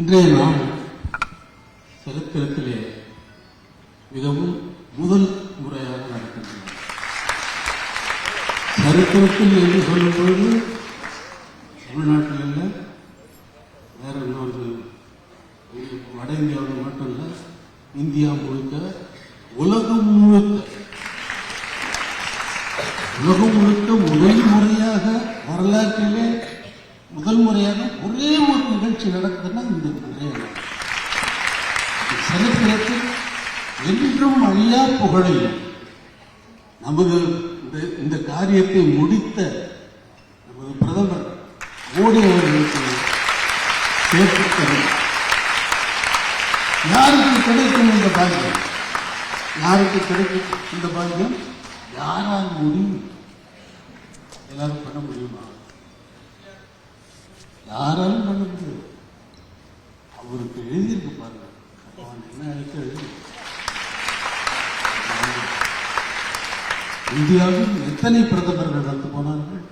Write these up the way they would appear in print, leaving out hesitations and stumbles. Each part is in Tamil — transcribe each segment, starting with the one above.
இன்றைய நாள் சரித்திரத்திலே மிகவும் முதல் முறையாக நடக்கின்றன. சரித்திரத்தில் என்று சொல்லும் பொழுது தமிழ்நாட்டில் இல்லை, வேற இன்னொரு வட இந்தியாவில் மட்டும் இல்லை, இந்தியா முழுக்க உலகம் முழுக்க முதல் முறையாக வரலாற்றிலே முதல் முறையாக ஒரே ஒரு நிகழ்ச்சி நடக்குதுன்னா இந்த சரித்திரத்தில் என்றும் அழியா புகழையும் நமது இந்த காரியத்தை முடித்த நமது பிரதமர் மோடி அவர்களுக்கு சேர்த்து யாருக்கு கிடைக்கும் இந்த பாக்கியம்? யாருக்கு கிடைக்கும் இந்த பாக்கியம்? யாரால் முடியும்? எல்லாரும் பண்ண முடியுமா? யாராலும் பண்ண முடியும். அவருக்கு எழுதியிருக்கு பாருங்க, என்ன எழுதி இந்தியாவில் எத்தனை பிரதமர்கள் வந்து போனார்கள்,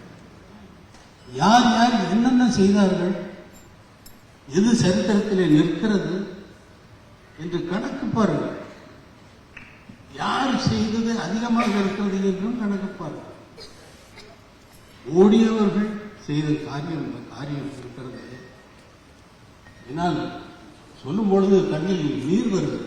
யார் யார் என்னென்ன செய்தார்கள், எது சரித்திரத்திலே நிற்கிறது என்று கணக்கு பாருங்கள். யார் செய்தது அதிகமாக இருக்கிறது என்றும் கணக்கு பாருங்கள். மோடி அவர்கள் செய்த காரியம் இருக்கிறது. என்னால் சொல்லும் பொழுது கண்ணில் நீர் வருது.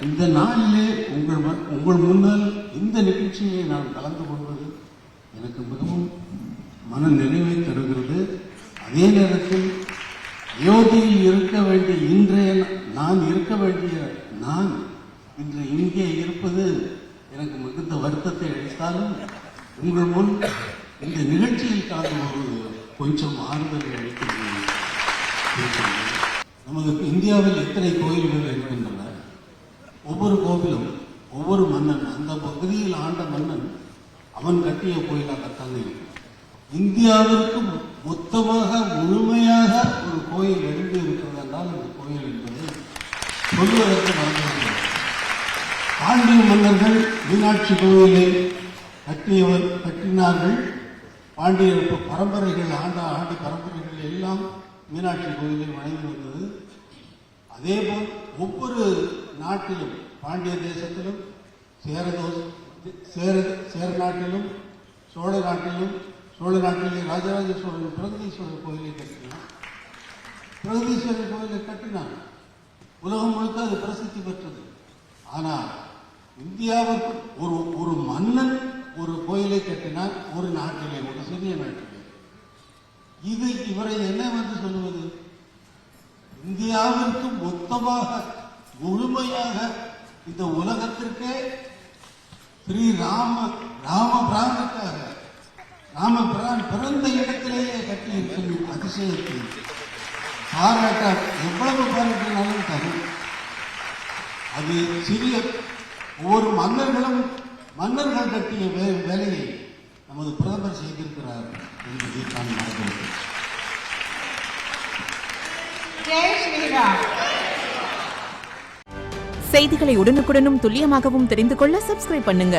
இந்த நாளிலே உங்கள் முன்னால் இந்த நிகழ்ச்சியை நான் கலந்து கொள்வது எனக்கு மிகவும் மன நிறைவை தருகிறது. அதே நேரத்தில் அயோத்தியில் இருக்க வேண்டிய நான் இன்று இங்கே இருப்பது எனக்கு மிகுந்த வருத்தத்தை அளித்தாலும் உங்கள் முன் இந்த நிகழ்ச்சியில் கலந்து கொள்வது கொஞ்சம் ஆறுதலை அளிக்கிறது. நமது இந்தியாவில் எத்தனை கோயில்கள் இருக்கின்றன? ஒவ்வொரு கோவிலும் ஒவ்வொரு மன்னன், அந்த பகுதியில் ஆண்ட மன்னன் அவன் கட்டிய கோயிலாகத்தான் இருக்கும். இந்தியாவிற்கு மொத்தமாக முழுமையாக ஒரு கோயில் எழுதி இருக்கிறது என்றால் அந்த கோயில் என்பது சொல்வதற்கு மறந்துவிட்டது. பாண்டிய மன்னர்கள் மீனாட்சி கோயிலை கட்டினார்கள். பாண்டிய பரம்பரைகள் ஆண்டு பரம்பரைகள் எல்லாம் மீனாட்சி கோயிலை வணங்கி வந்தது. அதேபோல் ஒவ்வொரு நாட்டிலும், பாண்டிய தேசத்திலும், சேர நாட்டிலும், சோழ நாட்டிலே ராஜராஜ சோழன் பிரகதீஸ்வரர் கோயிலை கட்டினார். பிரகதீஸ்வரர் கோயிலை கட்டினார். உலகம் முழுக்க அது பிரசித்தி பெற்றது. ஆனால் இந்தியாவுக்கு ஒரு மன்னன் ஒரு கோயிலை கட்டினார், ஒரு நாட்டிலே, ஒரு சிறிய நாட்டிலே. இவரை என்ன வந்து சொல்லுவது? இந்தியாவிற்கு மொத்தமாக முழுமையாக இந்த உலகத்திற்கே ஸ்ரீ ராமபிரானுக்காக ராமபிரான் பிறந்த இடத்திலேயே கட்டியிருக்கும் அதிசயத்தை பாராட்ட எவ்வளவு பாராட்டினாலும் தரும். அது சிறிய ஒவ்வொரு மன்னர்கள் கட்டிய வேலையை நமது பிரதமர் செய்திருக்கிறார் என்பதை நான் மறந்துவிட்டேன். செய்திகளை உடனுக்குடனும் துல்லியமாகவும் தெரிந்து கொள்ள சப்ஸ்கிரைப் பண்ணுங்க.